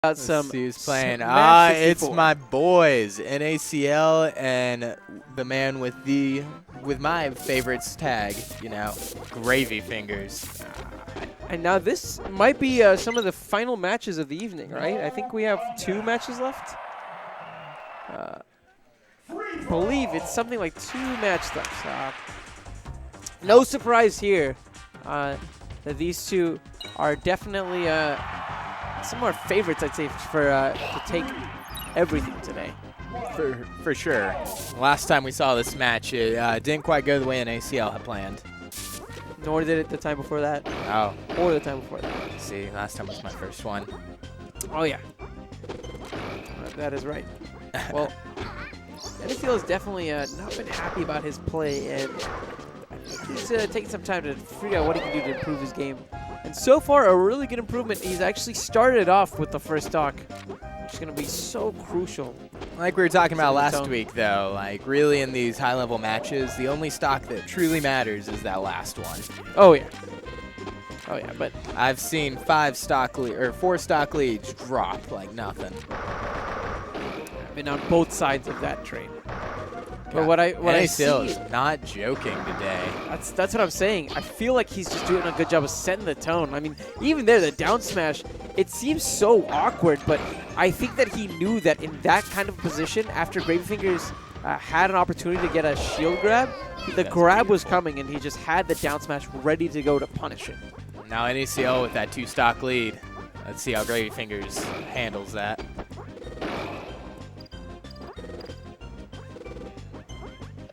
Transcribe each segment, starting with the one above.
Got some. See who's playing. Smash It's 64. my boys, NaCl, and the man with my favorites tag, you know, Gravyfingers. And now this might be some of the final matches of the evening, right? I think we have 2 matches left. I believe it's something like 2 match left. No surprise here that these two are definitely some of our favorites, I'd say, for to take everything today. For sure. Last time we saw this match, it didn't quite go the way NaCl had planned. Nor did it the time before that. Oh. Or the time before that. See, last time was my first one. Oh, yeah. That is right. Well, NaCl has definitely not been happy about his play, and I think he's taking some time to figure out what he can do to improve his game. And so far, a really good improvement. He's actually started off with the first stock, which is going to be so crucial. Like we were talking about last week, though, like really in these high-level matches, the only stock that truly matters is that last one. Oh, yeah. Oh, yeah, but I've seen 4 stock leads drop like nothing. I've been on both sides of that train. But what I see is not joking today. That's what I'm saying. I feel like he's just doing a good job of setting the tone. I mean, even there, the down smash, it seems so awkward, but I think that he knew that in that kind of position, after Gravyfingers had an opportunity to get a shield grab, the grab was coming, and he just had the down smash ready to go to punish it. Now NaCl with that 2 stock lead. Let's see how Gravyfingers handles that.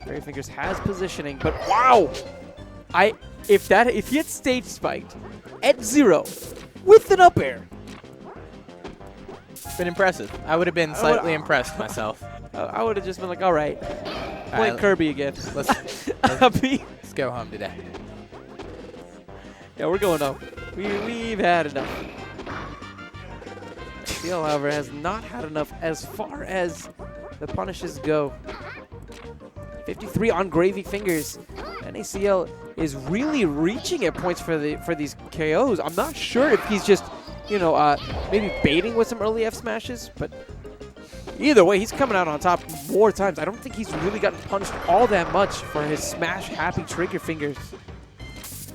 Gravyfingers has positioning, but wow! If he had stage spiked at 0 with an up air. Been impressive. I would have been slightly impressed myself. I would have just been like, all right, playing Kirby again. Let's go home today. Yeah, we're going home. We've had enough. NaCl, however, has not had enough as far as the punishes go. 53 on Gravyfingers. NaCl is really reaching at points for these KOs. I'm not sure if he's just, you know, maybe baiting with some early F smashes, but either way, he's coming out on top more times. I don't think he's really gotten punished all that much for his smash-happy trigger fingers.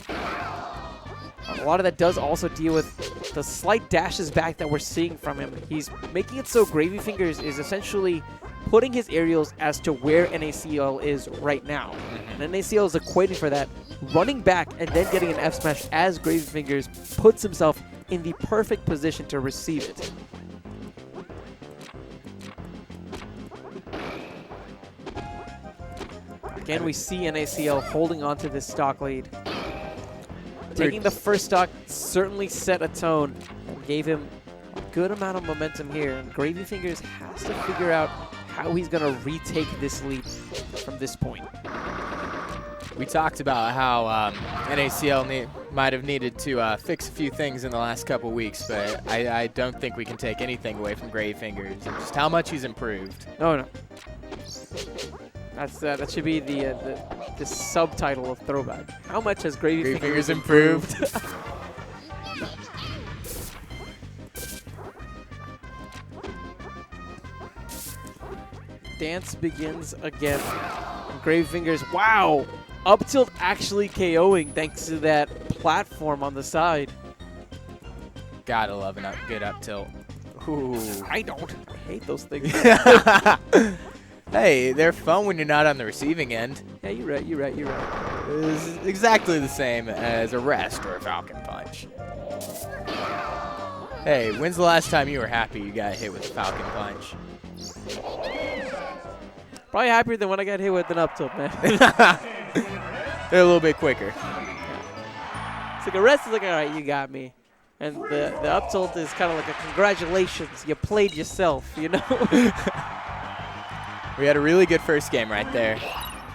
A lot of that does also deal with the slight dashes back that we're seeing from him. He's making it so Gravyfingers is essentially putting his aerials as to where NaCl is right now. And NaCl is equating for that, running back and then getting an F smash as Gravyfingers puts himself in the perfect position to receive it. Again, we see NaCl holding on to this stock lead. Taking the first stock certainly set a tone and gave him a good amount of momentum here. And Gravyfingers has to figure out how he's going to retake this lead from this point. We talked about how NaCl might have needed to fix a few things in the last couple weeks, but I don't think we can take anything away from Gravyfingers and just how much he's improved. No. That should be the subtitle of Throwback. How much has Gravyfingers improved? Dance begins again. And Gravyfingers, wow! Up tilt actually KOing thanks to that platform on the side. Gotta love a good up tilt. Ooh. I don't. I hate those things. Hey, they're fun when you're not on the receiving end. Yeah, you're right. It's exactly the same as a rest or a Falcon Punch. Hey, when's the last time you were happy you got hit with a Falcon Punch? Probably happier than when I got hit with an up tilt, man. They're a little bit quicker. It's like a rest is like, all right, you got me. And the up tilt is kind of like a congratulations, you played yourself, you know? We had a really good first game right there.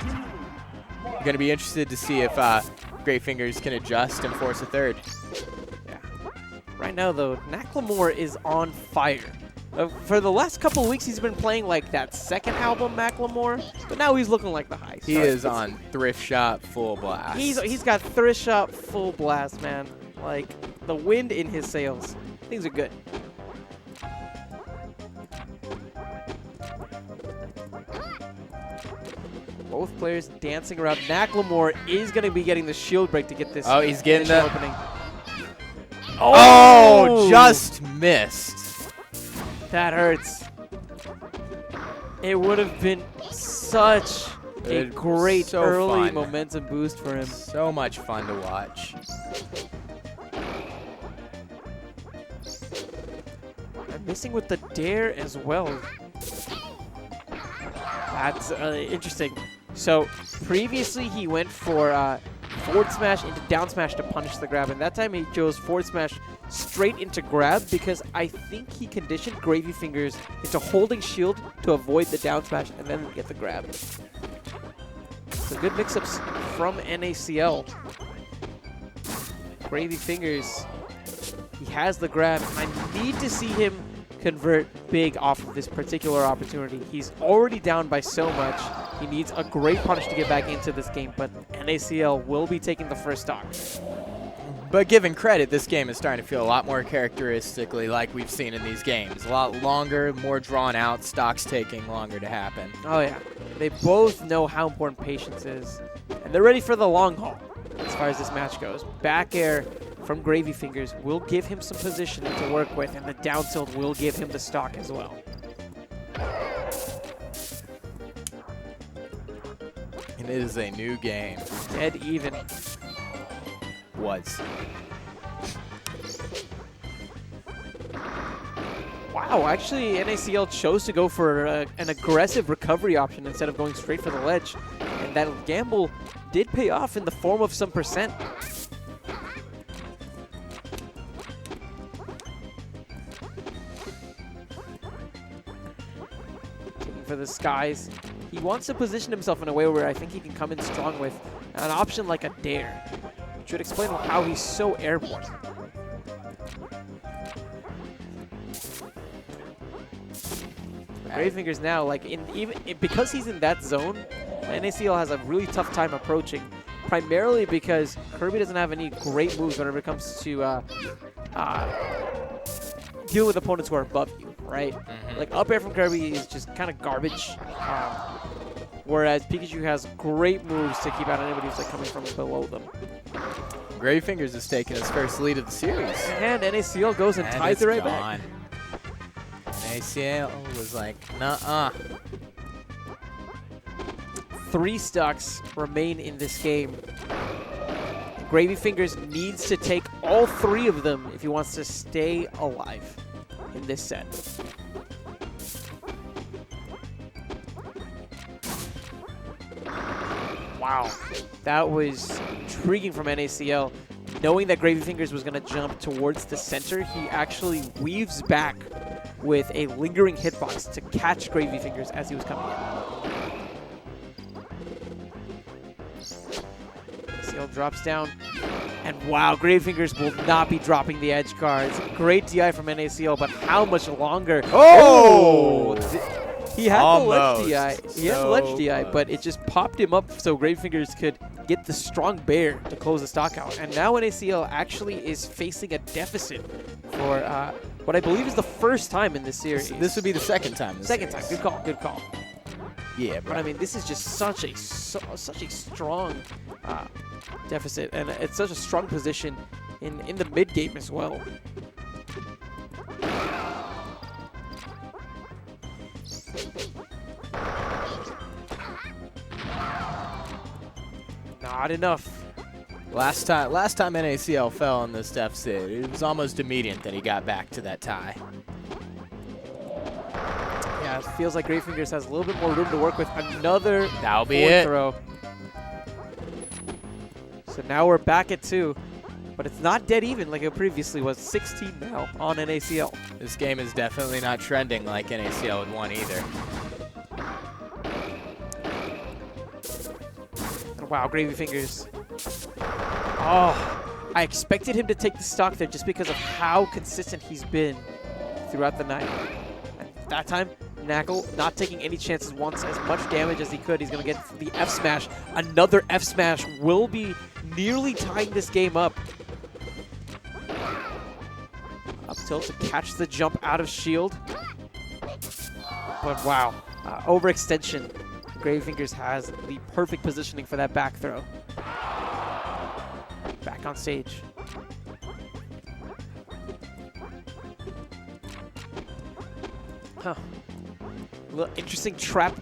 I'm going to be interested to see if Gravyfingers can adjust and force a third. Yeah. Right now, though, NaCl is on fire. For the last couple of weeks, he's been playing like that second album, NaCl, but now he's looking like the high. He is on Thrift Shop full blast. He's got Thrift Shop full blast, man. Like, the wind in his sails. Things are good. Both players dancing around. NaCl is going to be getting the shield break to get this. Oh, he's getting the opening. Oh, just missed. That hurts. It would have been such a great early momentum boost for him. So much fun to watch. I'm missing with the dare as well. That's interesting. So previously he went for forward smash into down smash to punish the grab, and that time he chose forward smash straight into grab because I think he conditioned Gravyfingers into holding shield to avoid the down smash and then get the grab. So good mix-ups from NaCl. Gravyfingers, he has the grab. I need to see him convert big off of this particular opportunity. He's already down by so much. He needs a great punish to get back into this game, but NaCl will be taking the first stock. But given credit, this game is starting to feel a lot more characteristically like we've seen in these games. A lot longer, more drawn out, stocks taking longer to happen. Oh yeah, they both know how important patience is, and they're ready for the long haul as far as this match goes. Back air from Gravyfingers will give him some positioning to work with, and the down tilt will give him the stock as well. And it is a new game. Dead even. Was. Wow, actually NaCl chose to go for an aggressive recovery option instead of going straight for the ledge. And that gamble did pay off in the form of some percent. Taking for the skies. He wants to position himself in a way where I think he can come in strong with an option like a dare. Should explain how he's so airborne. Gravyfingers now, like because he's in that zone, NaCl has a really tough time approaching. Primarily because Kirby doesn't have any great moves whenever it comes to dealing with opponents who are above you, right? Like up air from Kirby is just kind of garbage. Whereas Pikachu has great moves to keep out anybody who's like coming from below them. Gravyfingers has taken his first lead of the series. And NaCl goes and ties it right back. NaCl was like, nuh-uh. 3 stocks remain in this game. Gravyfingers needs to take all 3 of them if he wants to stay alive in this set. Wow, that was intriguing from NaCl. Knowing that Gravyfingers was going to jump towards the center, he actually weaves back with a lingering hitbox to catch Gravyfingers as he was coming in. NaCl drops down, and wow, Gravyfingers will not be dropping the edge guards. Great DI from NaCl, but how much longer? Oh! He had Almost. the ledge DI. He had the ledge DI, but it just popped him up so Gravyfingers could get the strong bear to close the stock out. And now NaCl actually is facing a deficit for what I believe is the first time in this series. This would be the second time. Second time. Good call. Good call. Yeah, but I mean, this is just such a strong deficit, and it's such a strong position in the mid game as well. Not enough. Last time NaCl fell in this deficit, it was almost immediate that he got back to that tie. Yeah, it feels like Gravyfingers has a little bit more room to work with. Another That'll be it. Throw. So now we're back at 2, but it's not dead even like it previously was. 16 now on NaCl. This game is definitely not trending like NaCl would want either. Wow, Gravyfingers. Oh, I expected him to take the stock there just because of how consistent he's been throughout the night. And that time, NaCl not taking any chances, wants as much damage as he could. He's going to get the F smash. Another F smash will be nearly tying this game up. Up tilt to catch the jump out of shield. But wow, overextension. Gravyfingers has the perfect positioning for that back throw. Back on stage. Huh. Little interesting trap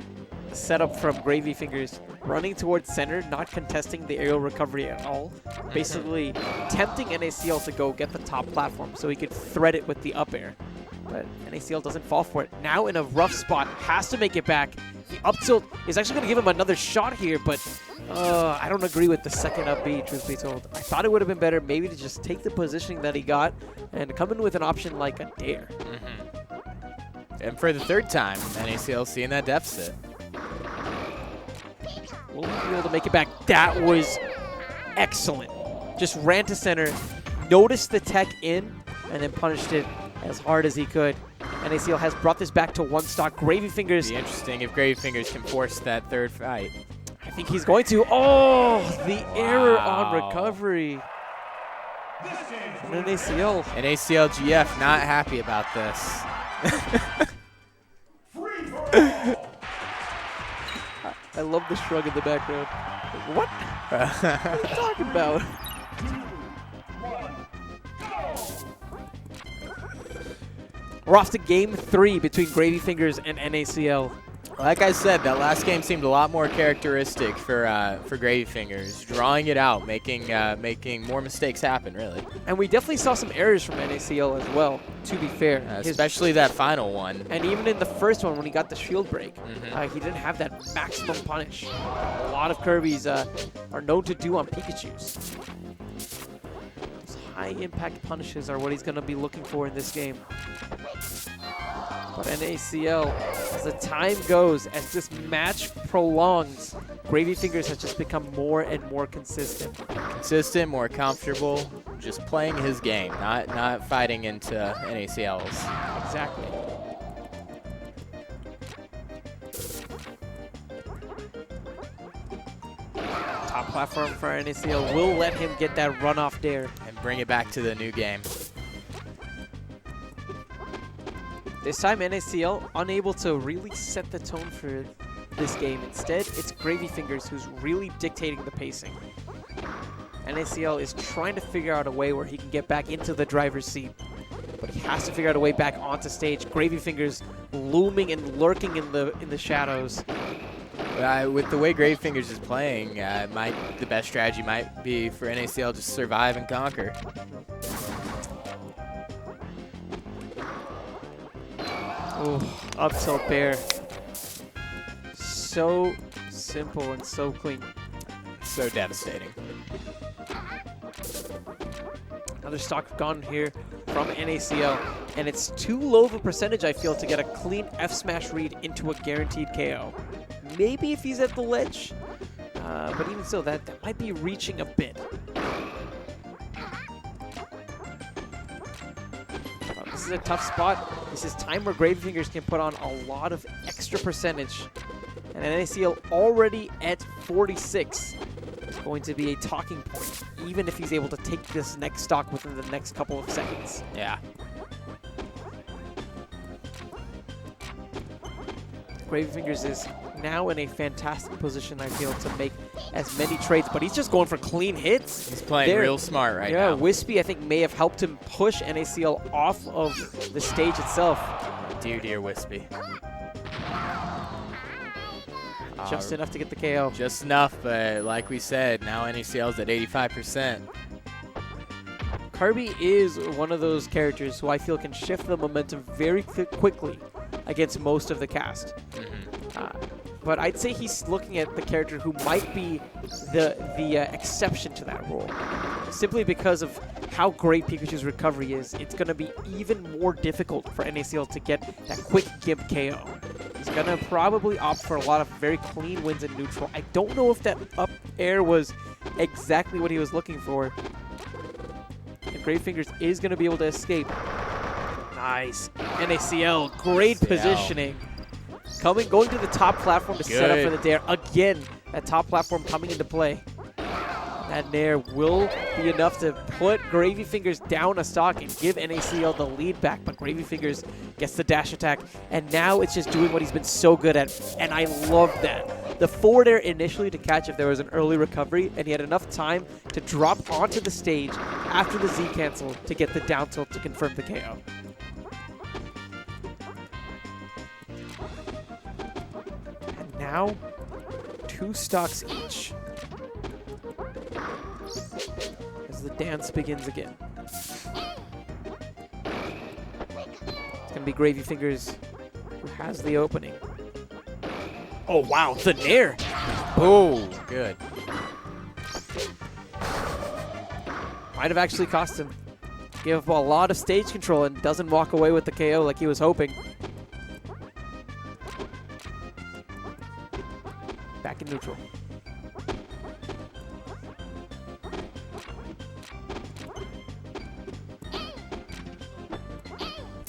setup from Gravyfingers. Running towards center, not contesting the aerial recovery at all. Basically tempting NaCl to go get the top platform so he could thread it with the up air. But NaCl doesn't fall for it. Now in a rough spot, has to make it back. The up tilt is actually going to give him another shot here, but I don't agree with the second up B, truth be told. I thought it would have been better maybe to just take the positioning that he got and come in with an option like a dare. And for the third time, NaCl seeing that deficit. Will he be able to make it back? That was excellent. Just ran to center, noticed the tech in, and then punished it as hard as he could. NaCl has brought this back to one stock. Gravyfingers. Be interesting if Gravyfingers can force that third fight. I think he's going to. Oh, the error on recovery. And NaCl. NaCl GF not happy about this. I love the shrug in the background. What? What are you talking about? We're off to game 3 between Gravyfingers and NaCl. Like I said, that last game seemed a lot more characteristic for Gravyfingers, drawing it out, making more mistakes happen, really. And we definitely saw some errors from NaCl as well, to be fair. Especially that final one. And even in the first one when he got the shield break, he didn't have that maximum punish. A lot of Kirbys are known to do on Pikachus. Those high impact punishes are what he's going to be looking for in this game. But NaCl, as the time goes, as this match prolongs, Gravyfingers has just become more and more consistent. Consistent, more comfortable, just playing his game, not fighting into NaCl's. Exactly. Top platform for NaCl will let him get that runoff dare. And bring it back to the new game. This time, NaCl unable to really set the tone for this game. Instead, it's Gravyfingers who's really dictating the pacing. NaCl is trying to figure out a way where he can get back into the driver's seat, but he has to figure out a way back onto stage. Gravyfingers looming and lurking in the shadows. With the way Gravyfingers is playing, the best strategy might be for NaCl to survive and conquer. Ooh, up tilt bear. So simple and so clean. So devastating. Another stock gone here from NaCl, and it's too low of a percentage, I feel, to get a clean F smash read into a guaranteed KO. Maybe if he's at the ledge, but even so, that might be reaching a bit. This is a tough spot. This is time where Gravyfingers can put on a lot of extra percentage. And NaCl already at 46 is going to be a talking point, even if he's able to take this next stock within the next couple of seconds. Yeah. Gravyfingers is now in a fantastic position, I feel, to make as many trades, but he's just going for clean hits. He's playing real smart right now. Yeah, Wispy, I think, may have helped him push NaCl off of the stage itself. Dear, dear Wispy. Just enough to get the KO. Just enough, but like we said, now NaCl's at 85%. Kirby is one of those characters who I feel can shift the momentum very quickly against most of the cast. But I'd say he's looking at the character who might be the exception to that rule. Simply because of how great Pikachu's recovery is, it's going to be even more difficult for NaCl to get that quick gimp KO. He's going to probably opt for a lot of very clean wins in neutral. I don't know if that up air was exactly what he was looking for. And Gravyfingers is going to be able to escape. Nice. NaCl, great positioning. Going to the top platform to set up for the dare. Again, that top platform coming into play. That nair will be enough to put Gravyfingers down a stock and give NaCl the lead back, but Gravyfingers gets the dash attack, and now it's just doing what he's been so good at, and I love that. the forward air initially to catch if there was an early recovery, and he had enough time to drop onto the stage after the Z cancel to get the down tilt to confirm the KO. And now, 2 stocks each. As the dance begins again. It's going to be Gravyfingers who has the opening. Oh, wow, the nair. Oh, good. Might have actually cost him. Gave up a lot of stage control and doesn't walk away with the KO like he was hoping. Back in neutral.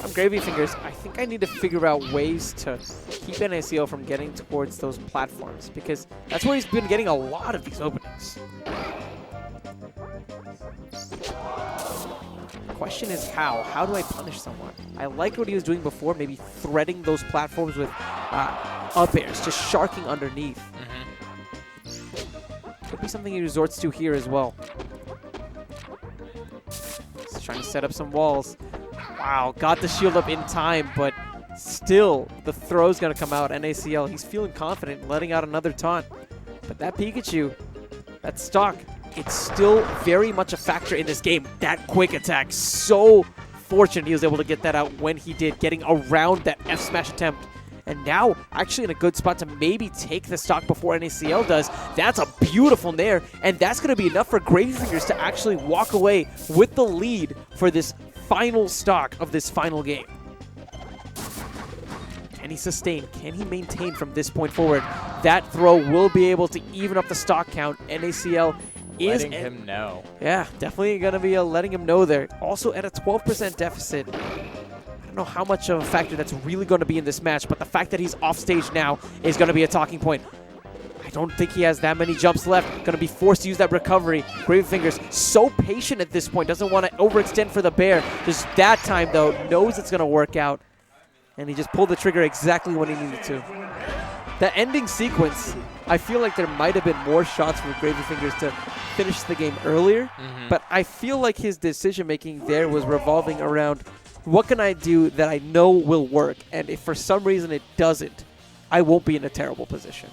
I'm Gravyfingers. I think I need to figure out ways to keep NaCl from getting towards those platforms, because that's where he's been getting a lot of these openings. The question is how? How do I punish someone? I liked what he was doing before, maybe threading those platforms with up airs, just sharking underneath. Could be something he resorts to here as well. He's trying to set up some walls. Wow, got the shield up in time, but still, the throw's going to come out. NaCl, he's feeling confident, letting out another taunt. But that Pikachu, that stock, it's still very much a factor in this game. That quick attack, so fortunate he was able to get that out when he did, getting around that F smash attempt. And now, actually in a good spot to maybe take the stock before NaCl does. That's a beautiful nair, and that's going to be enough for Gravyfingers to actually walk away with the lead for this final stock of this final game. Can he sustain? Can he maintain from this point forward? That throw will be able to even up the stock count. NaCl is letting him know. Yeah, definitely going to be letting him know there. Also at a 12% deficit. I don't know how much of a factor that's really going to be in this match, but the fact that he's off stage now is going to be a talking point. I don't think he has that many jumps left. Going to be forced to use that recovery. Gravyfingers so patient at this point. Doesn't want to overextend for the bear. Just that time, though, knows it's going to work out. And he just pulled the trigger exactly when he needed to. The ending sequence, I feel like there might have been more shots for Gravyfingers to finish the game earlier. But I feel like his decision-making there was revolving around, what can I do that I know will work? And if for some reason it doesn't, I won't be in a terrible position.